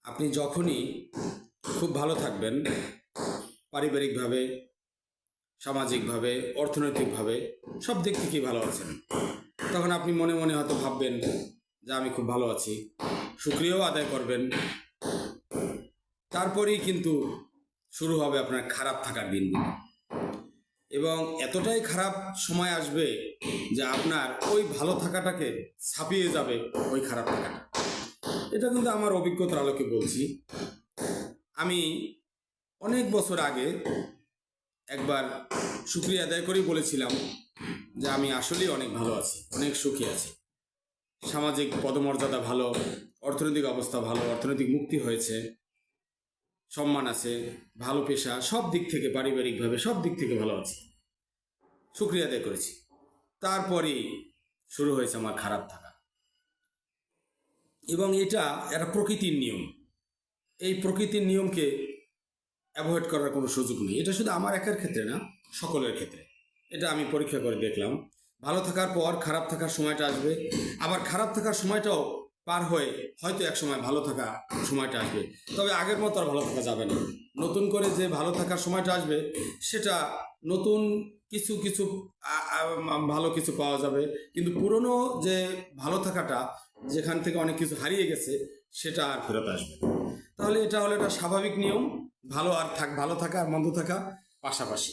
আপনি যখনই খুব ভালো থাকবেন, পারিবারিকভাবে, সামাজিকভাবে, অর্থনৈতিকভাবে সব দিক থেকেই ভালো আছেন, তখন আপনি মনে মনে হয়তো ভাববেন যে আমি খুব ভালো আছি, শুকরিয়াও আদায় করবেন। তারপরেই কিন্তু শুরু হবে আপনার খারাপ থাকার দিনগুলো, এবং এতটাই খারাপ সময় আসবে যে আপনার ওই ভালো থাকাটাকে ছাপিয়ে যাবে ওই খারাপ থাকাটা। এটা কিন্তু আমার অভিজ্ঞতার আলোকে বলছি। আমি অনেক বছর আগে একবার শুকরিয়া আদায় করেই বলেছিলাম যে আমি আসলেই অনেক ভালো আছি, অনেক সুখী আছি, সামাজিক পদমর্যাদা ভালো, অর্থনৈতিক অবস্থা ভালো, অর্থনৈতিক মুক্তি হয়েছে, সম্মান আছে, ভালো পেশা, সব দিক থেকে, পারিবারিকভাবে সব দিক থেকে ভালো আছি, শুকরিয়া আদায় করেছি। তারপরেই শুরু হয়েছে আমার খারাপ থাকা, এবং এটা একটা প্রকৃতির নিয়ম। এই প্রকৃতির নিয়মকে অ্যাভয়েড করার কোনো সুযোগ নেই। এটা শুধু আমার একার ক্ষেত্রে না, সকলের ক্ষেত্রে। এটা আমি পরীক্ষা করে দেখলাম। ভালো থাকার পর খারাপ থাকার সময়টা আসবে, আবার খারাপ থাকার সময়টাও পার হয়ে হয়তো এক সময় ভালো থাকা সময়টা আসবে। তবে আগের মতো আর ভালো থাকা যাবে না। নতুন করে যে ভালো থাকার সময়টা আসবে, সেটা নতুন কিছু কিছু ভালো কিছু পাওয়া যাবে, কিন্তু পুরনো যে ভালো থাকাটা, যেখান থেকে অনেক কিছু হারিয়ে গেছে, সেটা আর ফেরত আসবে না। তাহলে এটা হলো একটা স্বাভাবিক নিয়ম, ভালো থাকা আর মন্দ থাকা পাশাপাশি।